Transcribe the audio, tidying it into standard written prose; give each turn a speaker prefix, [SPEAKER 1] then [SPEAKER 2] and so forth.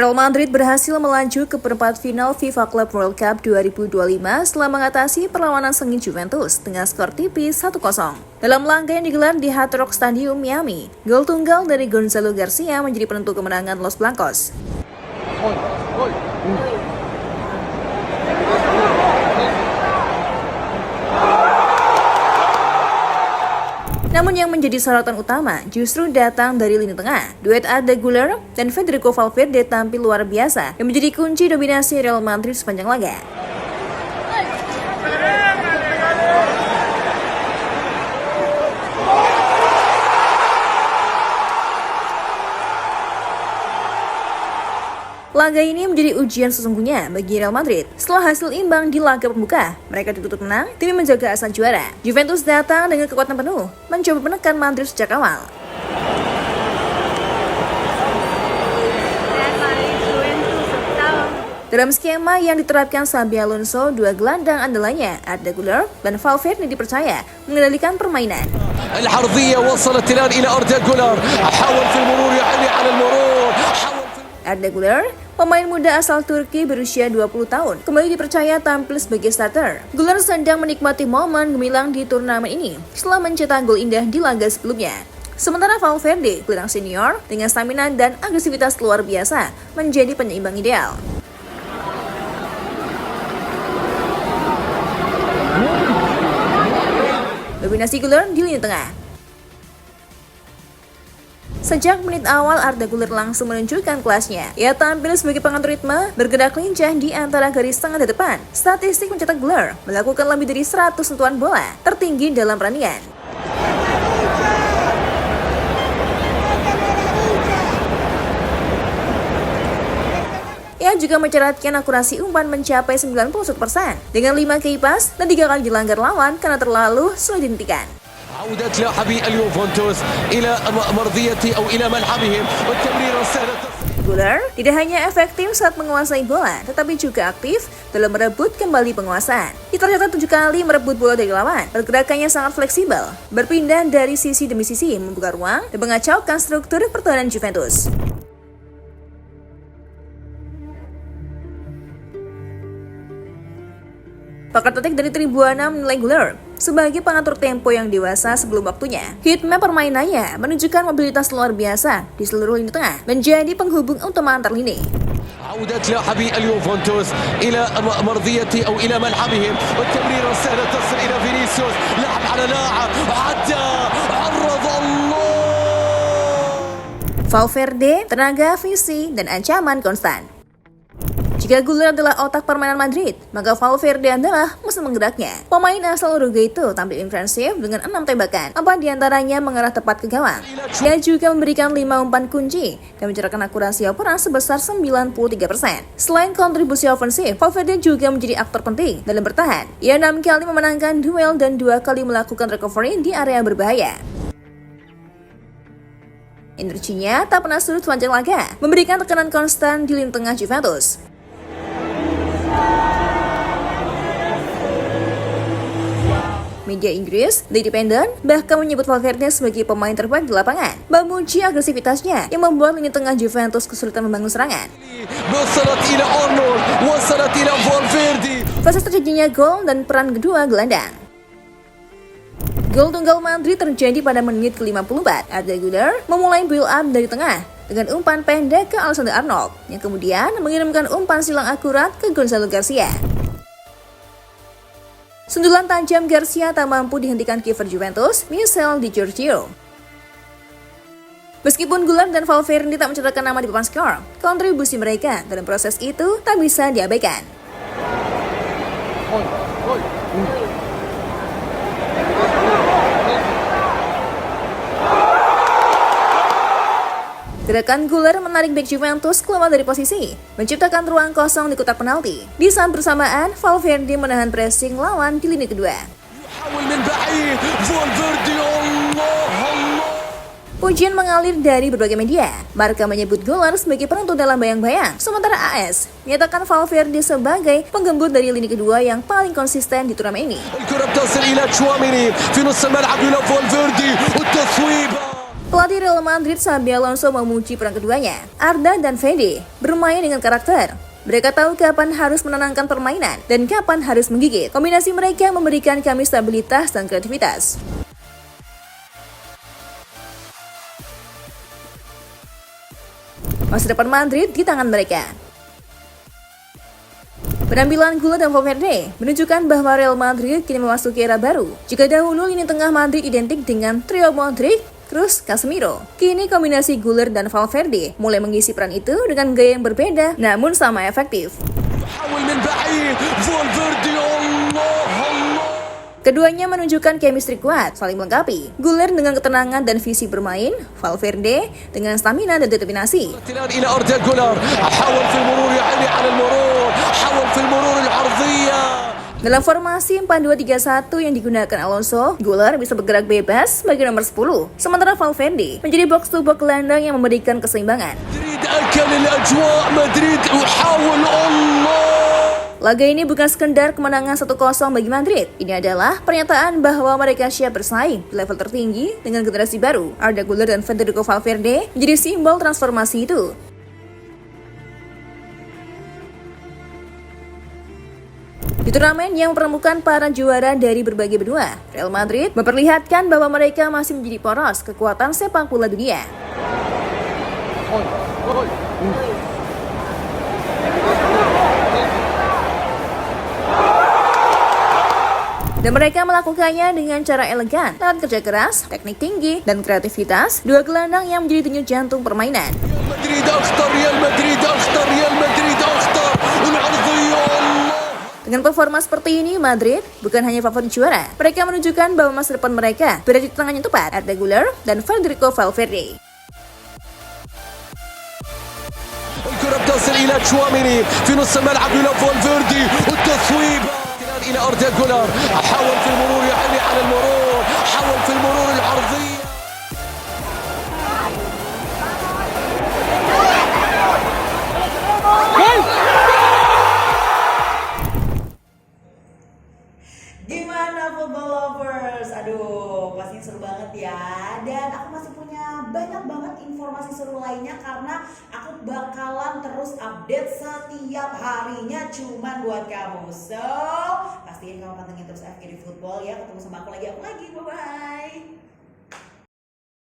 [SPEAKER 1] Real Madrid berhasil melaju ke perempat final FIFA Club World Cup 2025 setelah mengatasi perlawanan sengit Juventus dengan skor tipis 1-0. Dalam laga yang digelar di Hard Rock Stadium, Miami, gol tunggal dari Gonzalo Garcia menjadi penentu kemenangan Los Blancos. Namun yang menjadi sorotan utama justru datang dari lini tengah. Duet Arda Güler dan Federico Valverde tampil luar biasa yang menjadi kunci dominasi Real Madrid sepanjang laga. Laga ini menjadi ujian sesungguhnya bagi Real Madrid. Setelah hasil imbang di laga pembuka, mereka ditutup menang demi menjaga asa juara. Juventus datang dengan kekuatan penuh, mencoba menekan Madrid sejak awal. Dalam skema yang diterapkan Xabi Alonso, dua gelandang andalannya, Arda Güler dan Valverde, dipercaya mengendalikan permainan. Arda Güler, pemain muda asal Turki berusia 20 tahun, kembali dipercaya tampil sebagai starter. Güler sedang menikmati momen gemilang di turnamen ini setelah mencetak gol indah di laga sebelumnya. Sementara Valverde, gelandang senior dengan stamina dan agresivitas luar biasa, menjadi penyeimbang ideal. Dominasi Güler di lini tengah. Sejak menit awal, Arda Güler langsung menunjukkan kelasnya. Ia tampil sebagai pengatur ritme, bergerak lincah di antara garis tengah dan depan. Statistik mencetak Güler melakukan lebih dari 100 sentuhan bola, tertinggi dalam pertandingan. Ia juga mencatatkan akurasi umpan mencapai 91% dengan 5 key pass dan 3 kali dilanggar lawan karena terlalu sulit dihentikan.
[SPEAKER 2] عودة لاعبي اليوفنتوس إلى مرضية أو إلى ملعبهم والتمريرة السهلة.
[SPEAKER 1] Güler tidak hanya efektif saat menguasai bola, tetapi juga aktif dalam merebut kembali penguasaan. Ia tercatat 7 kali merebut bola dari lawan. Pergerakannya sangat fleksibel, berpindah dari sisi demi sisi, membuka ruang dan mengacaukan struktur pertahanan Juventus. Pakar taktik dari Tribuna menilai Güler sebagai pengatur tempo yang dewasa sebelum waktunya. Hitmap permainannya menunjukkan mobilitas luar biasa di seluruh lini tengah, menjadi penghubung utama antar lini.
[SPEAKER 2] عودة لاعبي اليوفنتوس إلى مرضية أو إلى ملعبهم والتمريرة السهلة تصل إلى فينيسيوس. لاعب على لاعب عدى عرض الله.
[SPEAKER 1] Valverde, tenaga, visi, dan ancaman konstan. Jika Güler adalah otak permainan Madrid, maka Valverde adalah mesin menggeraknya. Pemain asal Uruguay itu tampil intensif dengan 6 tembakan, 4 diantaranya mengarah tepat ke gawang. Dia juga memberikan 5 umpan kunci dan mencetakkan akurasi operan sebesar 93%. Selain kontribusi ofensif, Valverde juga menjadi aktor penting dalam bertahan. Ia 6 kali memenangkan duel dan 2 kali melakukan recovery di area berbahaya. Energinya tak pernah surut sepanjang laga, memberikan tekanan konstan di lini tengah Juventus. Media Inggris, The Independent, bahkan menyebut Valverde sebagai pemain terbaik di lapangan, memuji agresivitasnya yang membuat lini tengah Juventus kesulitan membangun serangan. Proses terjadinya gol dan peran kedua gelandang. Gol tunggal Madrid terjadi pada menit ke-54. Arda Güler memulai build up dari tengah dengan umpan pendek ke Alexander Arnold, yang kemudian mengirimkan umpan silang akurat ke Gonzalo Garcia. Sundulan tajam Garcia tak mampu dihentikan kiper Juventus, Michel Di Giorgio. Meskipun Güler dan Valverde tak mencatatkan nama di papan skor, kontribusi mereka dalam proses itu tak bisa diabaikan. Gerakan Güler menarik bek Juventus keluar dari posisi, menciptakan ruang kosong di kotak penalti. Di saat bersamaan, Valverde menahan pressing lawan di lini kedua. Pujian mengalir dari berbagai media. Barca menyebut Güler sebagai penentu dalam bayang-bayang, sementara AS menyatakan Valverde sebagai penggembur dari lini kedua yang paling konsisten di turnamen ini. Pelatih Real Madrid Xabi Alonso memuji peran keduanya, Arda dan Fede, bermain dengan karakter. Mereka tahu kapan harus menenangkan permainan dan kapan harus menggigit. Kombinasi mereka memberikan kami stabilitas dan kreativitas. Masa depan Madrid di tangan mereka. Penampilan Güler dan Valverde menunjukkan bahwa Real Madrid kini memasuki era baru. Jika dahulu lini tengah Madrid identik dengan trio Modric, Kroos, Casemiro, kini kombinasi Güler dan Valverde mulai mengisi peran itu dengan gaya yang berbeda namun sama efektif. Keduanya menunjukkan chemistry kuat, saling melengkapi. Güler dengan ketenangan dan visi bermain, Valverde dengan stamina dan determinasi. Dalam formasi 4-2-3-1 yang digunakan Alonso, Güler bisa bergerak bebas sebagai nomor 10, sementara Valverde menjadi box-to-box gelandang yang memberikan keseimbangan. Laga ini bukan sekedar kemenangan 1-0 bagi Madrid. Ini adalah pernyataan bahwa mereka siap bersaing di level tertinggi dengan generasi baru. Arda Güler dan Federico Valverde menjadi simbol transformasi itu. Di turnamen yang mempertemukan para juara dari berbagai benua, Real Madrid memperlihatkan bahwa mereka masih menjadi poros kekuatan sepak bola dunia. Dan mereka melakukannya dengan cara elegan, lewat kerja keras, teknik tinggi, dan kreativitas, dua gelandang yang menjadi denyut jantung permainan. Dengan performa seperti ini, Madrid bukan hanya favorit juara. Mereka menunjukkan bahwa masa depan mereka berada di tangan yang tepat, Arda Güler dan Federico Valverde.
[SPEAKER 2] الكرة بتصل إلى تشواميني في نص الملعب إلى فالفيردي والتصويب إلى أردا جولر حاول في المرور يعني على المرور حاول في المرور العرضية
[SPEAKER 3] Gimana football lovers? Aduh, pastinya seru banget ya. Dan aku masih punya banyak banget informasi seru lainnya karena aku bakalan terus update setiap harinya cuman buat kamu. So, pastiin kamu pantengin terus FGD Football ya. Ketemu sama aku lagi. Bye-bye.